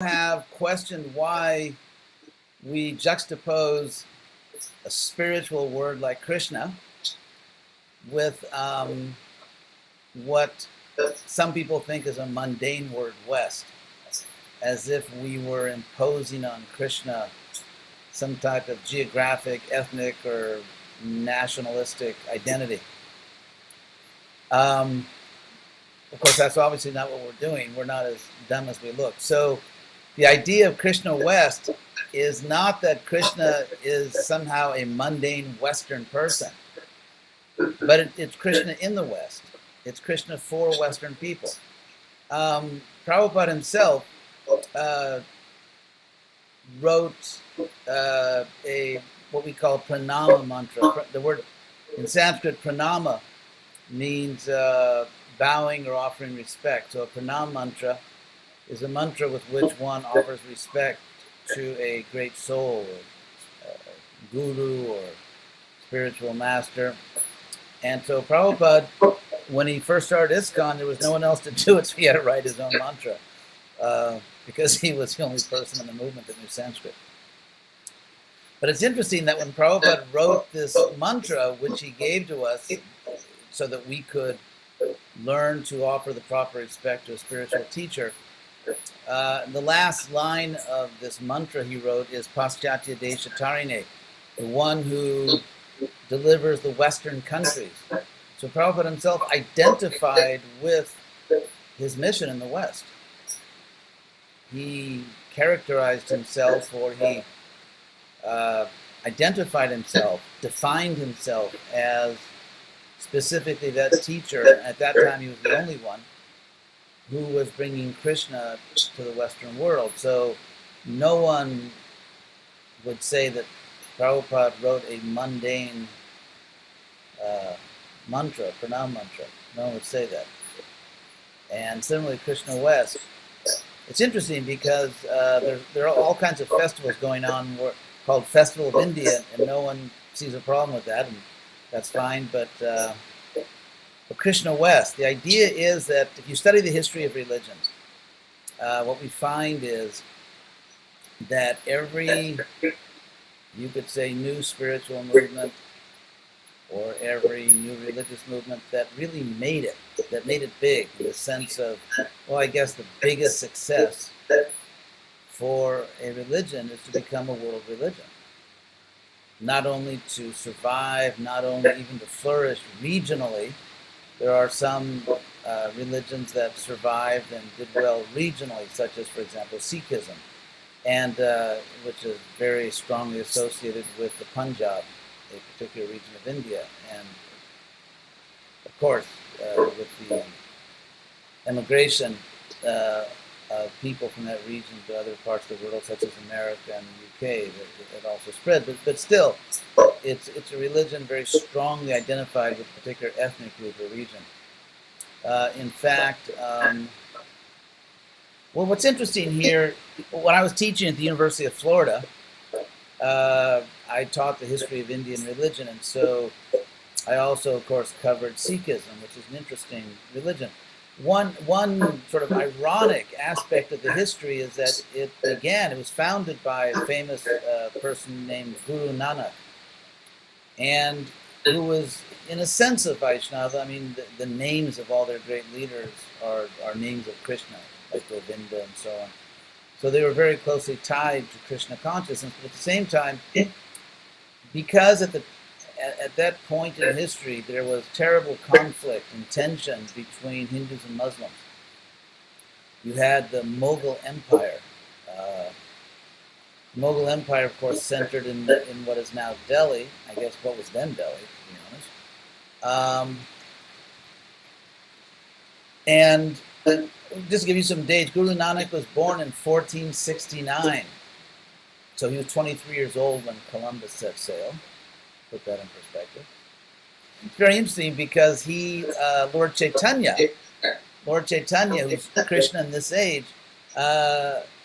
have questioned why we juxtapose a spiritual word like Krishna with what some people think is a mundane word, West, as if we were imposing on Krishna some type of geographic, ethnic, or nationalistic identity. Of course, that's obviously not what we're doing. We're not as dumb as we look. So the idea of Krishna West is not that Krishna is somehow a mundane Western person, but it's Krishna in the West. It's Krishna for Western people. Prabhupada himself wrote a what we call pranama mantra. The word in Sanskrit, pranama, means bowing or offering respect. So a pranama mantra is a mantra with which one offers respect to a great soul, or guru, or spiritual master. And so Prabhupada, when he first started ISKCON, there was no one else to do it, so he had to write his own mantra because he was the only person in the movement that knew Sanskrit. But it's interesting that when Prabhupada wrote this mantra, which he gave to us so that we could learn to offer the proper respect to a spiritual teacher, the last line of this mantra he wrote is Paschatya Deshatarine, the one who delivers the Western countries. So Prabhupada himself identified with his mission in the West. He characterized himself, or he identified himself, defined himself as specifically that teacher. At that time, he was the only one who was bringing Krishna to the Western world. So no one would say that Prabhupada wrote a mundane mantra, pranam mantra. No one would say that. And similarly, Krishna West. It's interesting because there are all kinds of festivals going on called Festival of India, and no one sees a problem with that, and that's fine. But Krishna West, the idea is that if you study the history of religions, what we find is that every, you could say, new spiritual movement or every new religious movement that really made it big in the sense of, well, I guess the biggest success for a religion is to become a world religion. Not only to survive, not only even to flourish regionally. There are some religions that survived and did well regionally, such as, for example, Sikhism, and which is very strongly associated with the Punjab, a particular region of India. And of course, with the immigration of people from that region to other parts of the world, such as America and the UK, it also spread. But still, it's a religion very strongly identified with a particular ethnic group or region. In fact, well, what's interesting here, when I was teaching at the University of Florida, I taught the history of Indian religion, and so I also, of course, covered Sikhism, which is an interesting religion. One sort of ironic aspect of the history is that it was founded by a famous person named Guru Nanak, and who was, in a sense, a Vaishnava. I mean, the names of all their great leaders are names of Krishna, like Govinda and so on. So they were very closely tied to Krishna consciousness, but at the same time, because at that point in history, there was terrible conflict and tension between Hindus and Muslims. You had the Mughal Empire. Mughal Empire, of course, centered in what is now Delhi. I guess what was then Delhi, to be honest. And just to give you some dates, Guru Nanak was born in 1469. So he was 23 years old when Columbus set sail. Put that in perspective. It's very interesting because Lord Chaitanya, who's Krishna in this age,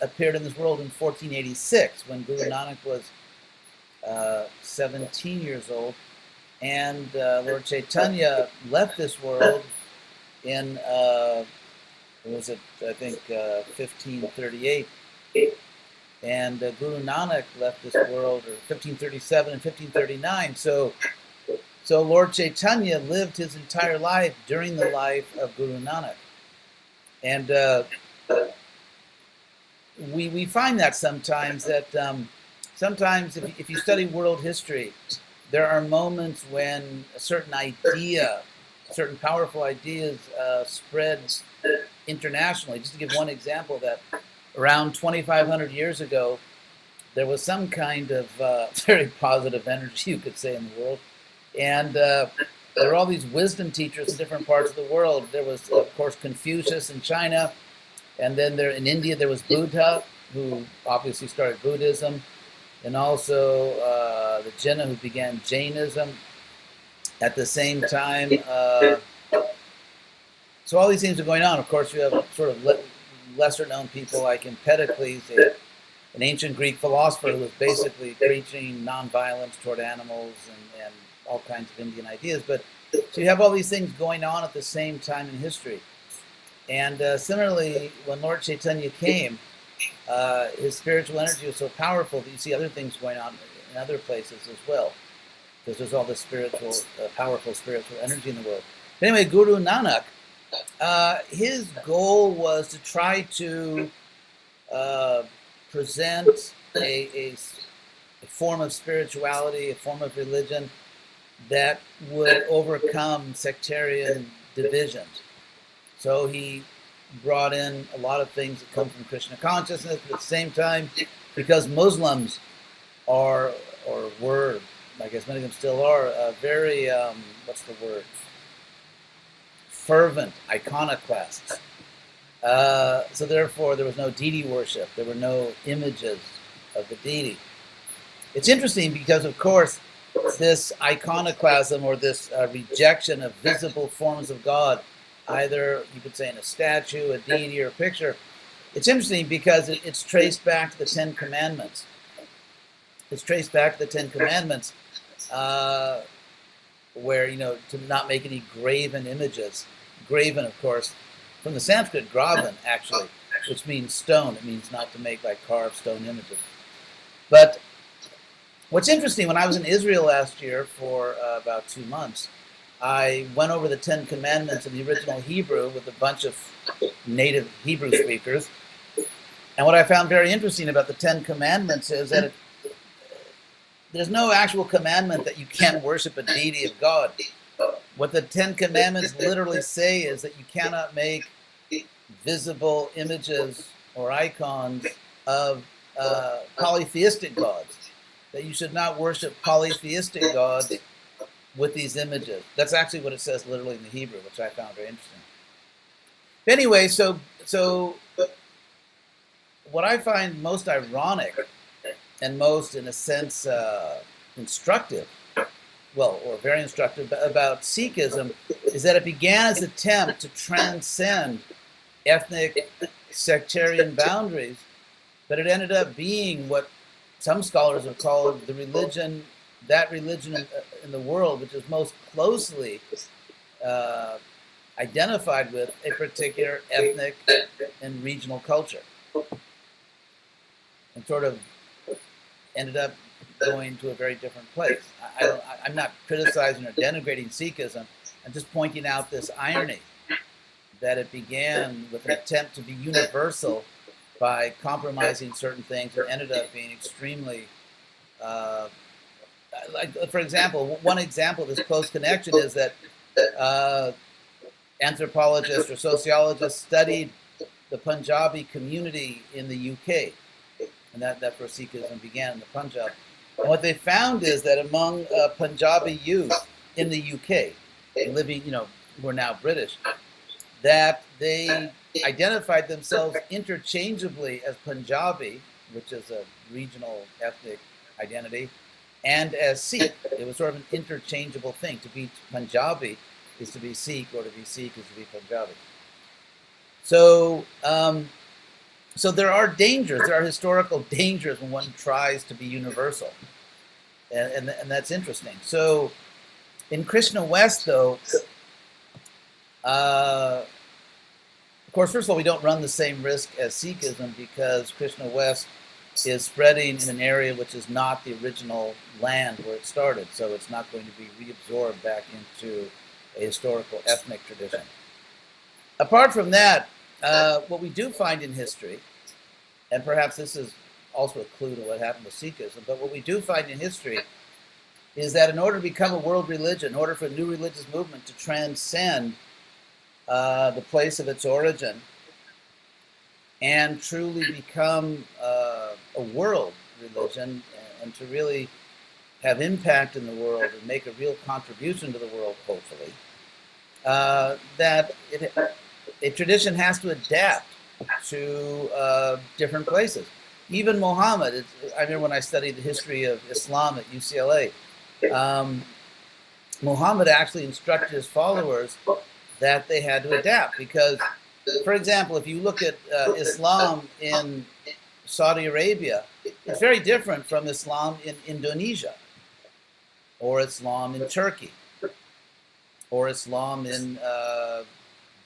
appeared in this world in 1486 when Guru Nanak was 17 years old. And Lord Chaitanya left this world in, 1538. And Guru Nanak left this world in 1537 and 1539. So Lord Chaitanya lived his entire life during the life of Guru Nanak. And we find that sometimes sometimes if you study world history, there are moments when a certain idea, certain powerful ideas spread internationally. Just to give one example, that around 2,500 years ago, there was some kind of very positive energy, you could say, in the world. And there were all these wisdom teachers in different parts of the world. There was, of course, Confucius in China. And then there in India, there was Buddha, who obviously started Buddhism. And also the Jaina, who began Jainism at the same time. So all these things are going on. Of course, you have sort of lesser-known people like Empedocles, an ancient Greek philosopher who was basically preaching nonviolence toward animals and all kinds of Indian ideas. But so you have all these things going on at the same time in history. And similarly, when Lord Chaitanya came, his spiritual energy was so powerful that you see other things going on in other places as well, because there's all this spiritual, powerful spiritual energy in the world. But anyway, Guru Nanak, his goal was to try to present a form of spirituality, a form of religion that would overcome sectarian divisions. So he brought in a lot of things that come from Krishna consciousness, but at the same time, because Muslims are, or were, I guess many of them still are, very, what's the word? Fervent iconoclasts. So therefore, there was no deity worship. There were no images of the deity. It's interesting because, of course, this iconoclasm or this rejection of visible forms of God, either you could say in a statue, a deity, or a picture, it's interesting because it's traced back to the Ten Commandments. It's traced back to the Ten Commandments, where, you know, to not make any graven images. Graven, of course, from the Sanskrit, graven, actually, which means stone. It means not to make like carved stone images. But what's interesting, when I was in Israel last year for about 2 months, I went over the Ten Commandments in the original Hebrew with a bunch of native Hebrew speakers. And what I found very interesting about the Ten Commandments is that there's no actual commandment that you can't worship a deity of God. What the Ten Commandments literally say is that you cannot make visible images or icons of polytheistic gods. That you should not worship polytheistic gods with these images. That's actually what it says literally in the Hebrew, which I found very interesting. Anyway, so what I find most ironic and most, in a sense, instructive, well, or very instructive about Sikhism, is that it began as an attempt to transcend ethnic sectarian boundaries, but it ended up being what some scholars have called the religion, that religion in the world which is most closely identified with a particular ethnic and regional culture, and sort of ended up going to a very different place. I'm not criticizing or denigrating Sikhism. I'm just pointing out this irony that it began with an attempt to be universal by compromising certain things and ended up being extremely, like, for example, one example of this close connection is that anthropologists or sociologists studied the Punjabi community in the UK, and that's where Sikhism began, in the Punjab. And what they found is that among Punjabi youth in the UK, living, you know, who are now British, that they identified themselves interchangeably as Punjabi, which is a regional ethnic identity, and as Sikh. It was sort of an interchangeable thing. To be Punjabi is to be Sikh, or to be Sikh is to be Punjabi. So, so there are dangers. There are historical dangers when one tries to be universal, and that's interesting. So, in Krishna West, though, course, first of all, we don't run the same risk as Sikhism because Krishna West is spreading in an area which is not the original land where it started, so it's not going to be reabsorbed back into a historical ethnic tradition. Apart from that, what we do find in history, and perhaps this is also a clue to what happened with Sikhism, but what we do find in history is that in order to become a world religion, in order for a new religious movement to transcend the place of its origin and truly become a world religion and to really have impact in the world and make a real contribution to the world, hopefully, that a tradition has to adapt to different places. Even Muhammad, I remember when I studied the history of Islam at UCLA, Muhammad actually instructed his followers that they had to adapt because, for example, if you look at Islam in Saudi Arabia, it's very different from Islam in Indonesia, or Islam in Turkey, or Islam in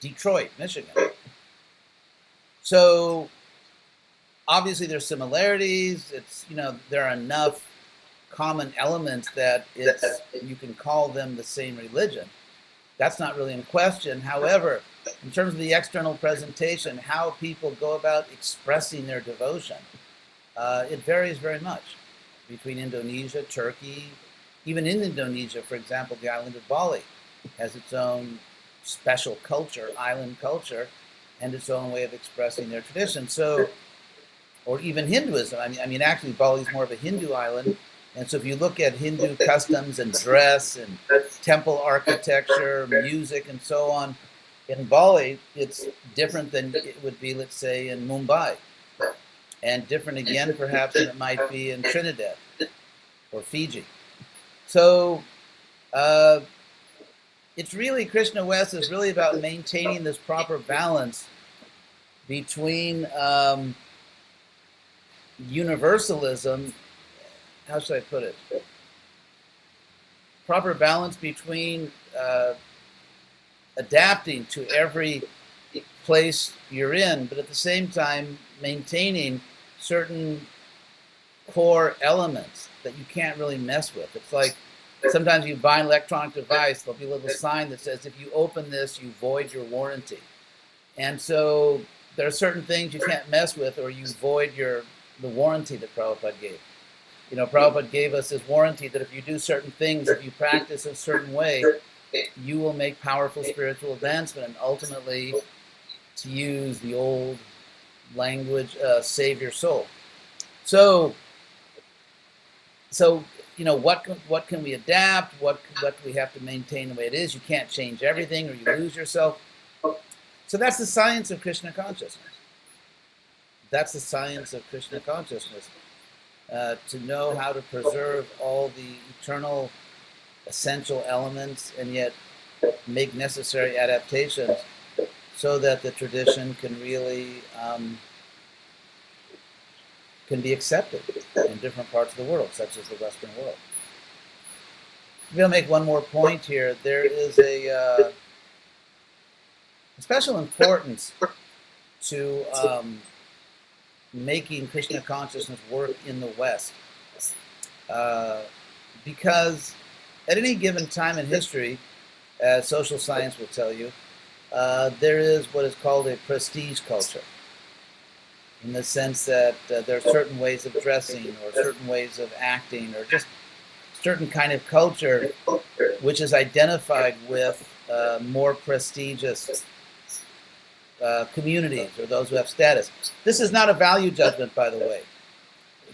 Detroit, Michigan. So obviously there's similarities. It's, there are enough common elements that you can call them the same religion. That's not really in question. However, in terms of the external presentation, how people go about expressing their devotion, it varies very much between Indonesia, Turkey. Even in Indonesia, for example, the island of Bali has its own special culture, island culture, and its own way of expressing their tradition. So, or even Hinduism. I mean, actually, Bali is more of a Hindu island. And so if you look at Hindu customs and dress and temple architecture, music, and so on, in Bali, it's different than it would be, let's say, in Mumbai. And different again, perhaps, than it might be in Trinidad or Fiji. So it's really, Krishna West is really about maintaining this proper balance between universalism, how should I put it? Proper balance between adapting to every place you're in, but at the same time maintaining certain core elements that you can't really mess with. It's like sometimes you buy an electronic device, there'll be a little sign that says, if you open this, you void your warranty. And so there are certain things you can't mess with, or you void the warranty that Prabhupada gave. Prabhupada gave us this warranty that if you do certain things, if you practice a certain way, you will make powerful spiritual advancement, and ultimately, to use the old language, save your soul. So what can we adapt? What do we have to maintain the way it is? You can't change everything, or you lose yourself. So that's the science of Krishna consciousness. That's the science of Krishna consciousness. To know how to preserve all the eternal essential elements and yet make necessary adaptations so that the tradition can really can be accepted in different parts of the world, such as the Western world. Maybe I'll make one more point here. There is a special importance to making Krishna consciousness work in the West. Because at any given time in history, as social science will tell you, there is what is called a prestige culture, in the sense that there are certain ways of dressing or certain ways of acting or just certain kind of culture which is identified with more prestigious communities or those who have status. This is not a value judgment, by the way.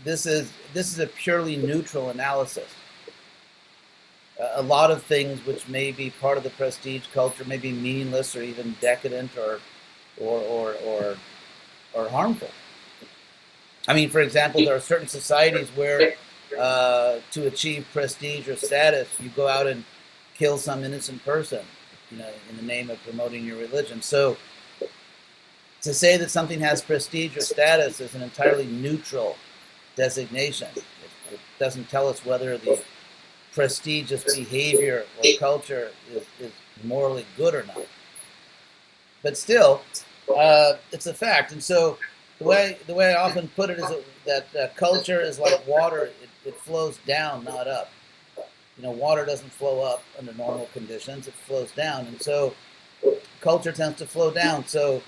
This is a purely neutral analysis. A lot of things which may be part of the prestige culture may be meaningless or even decadent or harmful. I mean, for example, there are certain societies where to achieve prestige or status, you go out and kill some innocent person, in the name of promoting your religion. So to say that something has prestige or status is an entirely neutral designation. It doesn't tell us whether the prestigious behavior or culture is morally good or not. But still, It's a fact. And so the way I often put it is that culture is like water. It flows down, not up. Water doesn't flow up under normal conditions. It flows down. And so culture tends to flow down. So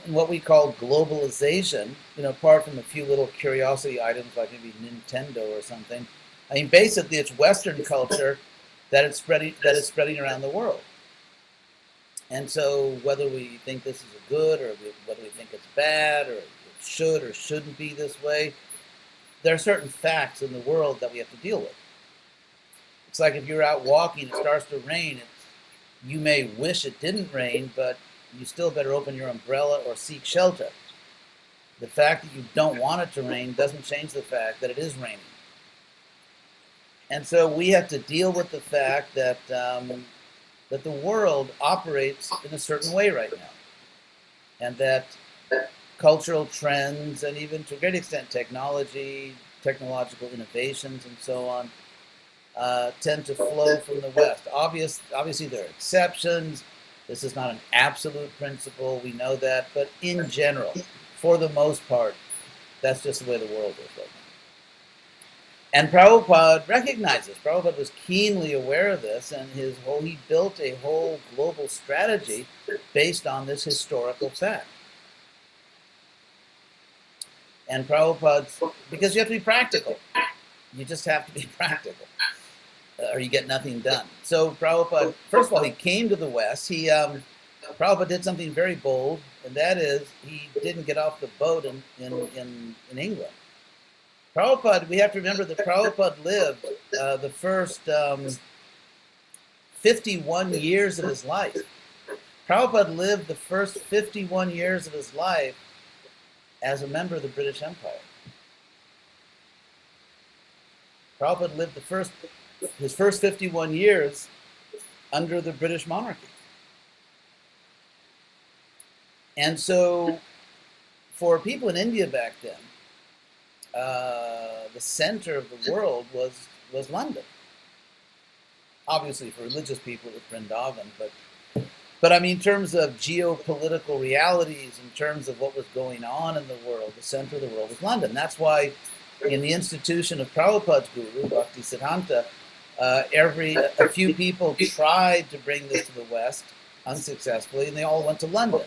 in what we call globalization, apart from a few little curiosity items like maybe Nintendo or something, I mean, basically it's Western culture that is spreading around the world. And so whether we think this is a good or whether we think it's bad or it should or shouldn't be this way, there are certain facts in the world that we have to deal with. It's like if you're out walking, it starts to rain. You may wish it didn't rain, but you still better open your umbrella or seek shelter. The fact that you don't want it to rain doesn't change the fact that it is raining. And so we have to deal with the fact that the world operates in a certain way right now, and that cultural trends and even to a great extent technological innovations and so on tend to flow from the West. Obviously, there are exceptions. This is not an absolute principle. We know that. But in general, for the most part, that's just the way the world is right now. And Prabhupada recognized this. Prabhupada was keenly aware of this, and he built a whole global strategy based on this historical fact. And because you have to be practical. You just have to be practical, or you get nothing done. So Prabhupada, first of all, he came to the West. Prabhupada did something very bold, and that is he didn't get off the boat in England. Prabhupada, we have to remember that Prabhupada lived the first 51 years of his life. Prabhupada lived the first 51 years of his life as a member of the British Empire. Prabhupada lived his first 51 years under the British monarchy. And so for people in India back then, the center of the world was London. Obviously, for religious people, it was Vrindavan, but I mean, in terms of geopolitical realities, in terms of what was going on in the world, the center of the world was London. That's why, in the institution of Prabhupada's guru, Bhakti Siddhanta, a few people tried to bring this to the West unsuccessfully, and they all went to London.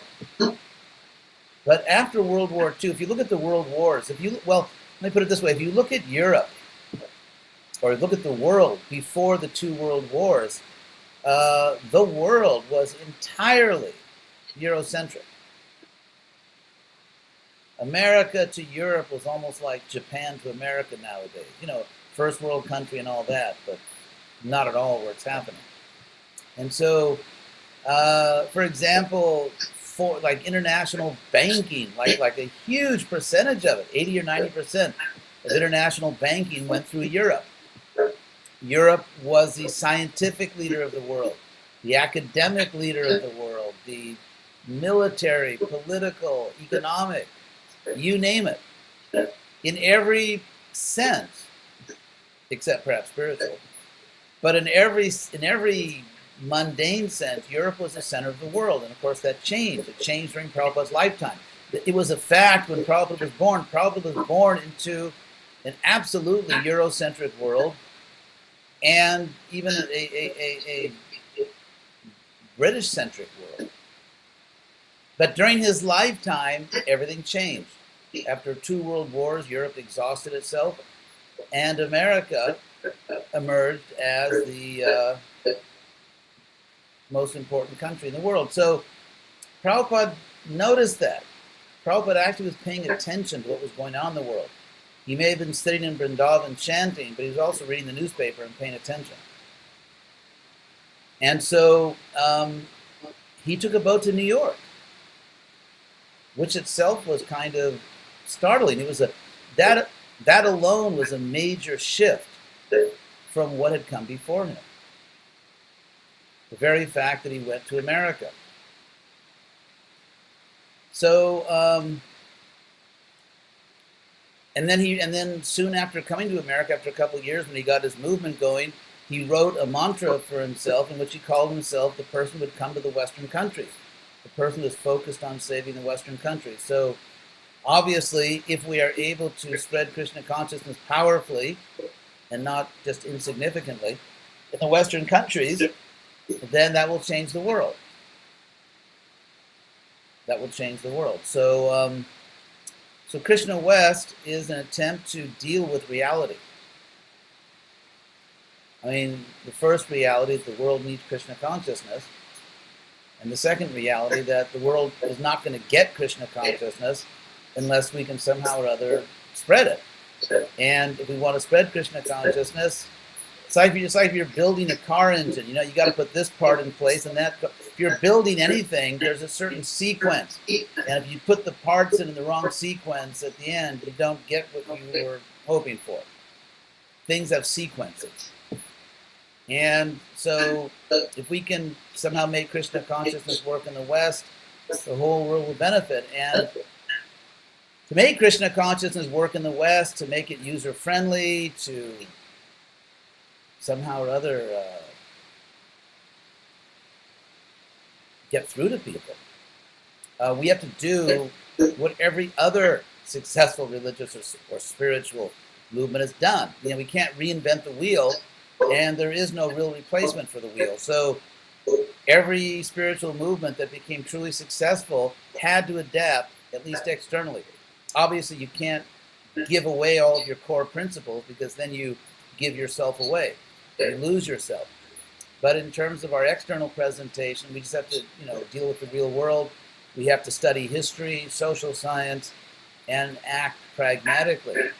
But after World War II, if you look at the world wars, let me put it this way: if you look at Europe, or look at the world before the two world wars, the world was entirely Eurocentric. America to Europe was almost like Japan to America nowadays. First world country and all that, but not at all where it's happening. And so, for example, for like international banking, like a huge percentage of it, 80 or 90% of international banking went through Europe. Europe was the scientific leader of the world, the academic leader of the world, the military, political, economic, you name it, in every sense, except perhaps spiritual. But in every mundane sense, Europe was the center of the world. And of course that changed. It changed during Prabhupada's lifetime. It was a fact when Prabhupada was born. Prabhupada was born into an absolutely Eurocentric world, and even a British-centric world. But during his lifetime, everything changed. After two world wars, Europe exhausted itself, and America emerged as the most important country in the world. So Prabhupada noticed that. Prabhupada actually was paying attention to what was going on in the world. He may have been sitting in Vrindavan chanting, but he was also reading the newspaper and paying attention. And so he took a boat to New York, which itself was kind of startling. It was that alone was a major shift from what had come before him. The very fact that he went to America. So, and then soon after coming to America, after a couple of years, when he got his movement going, he wrote a mantra for himself in which he called himself the person who would come to the Western countries. the person who's focused on saving the Western countries. So obviously, if we are able to spread Krishna consciousness powerfully and not just insignificantly in the Western countries, then that will change the world. That will change the world. So, so Krishna West is an attempt to deal with reality. I mean, the first reality is the world needs Krishna consciousness. And the second reality that the world is not going to get Krishna consciousness unless we can somehow or other spread it. And if we want to spread Krishna consciousness, it's like if you're building a car engine. You know, you got to put this part in place, and that. If you're building anything, there's a certain sequence, and if you put the parts in the wrong sequence at the end, you don't get what you were hoping for. Things have sequences, and so if we can somehow make Krishna consciousness work in the West, the whole world will benefit. And to make Krishna consciousness work in the West, to make it user-friendly, to somehow or other get through to people, we have to do what every other successful religious or spiritual movement has done. You know, we can't reinvent the wheel, and there is no real replacement for the wheel. So every spiritual movement that became truly successful had to adapt, at least externally. Obviously, you can't give away all of your core principles, because then you give yourself away. You lose yourself. But in terms of our external presentation, we just have to, deal with the real world. We have to study history, social science, and act pragmatically.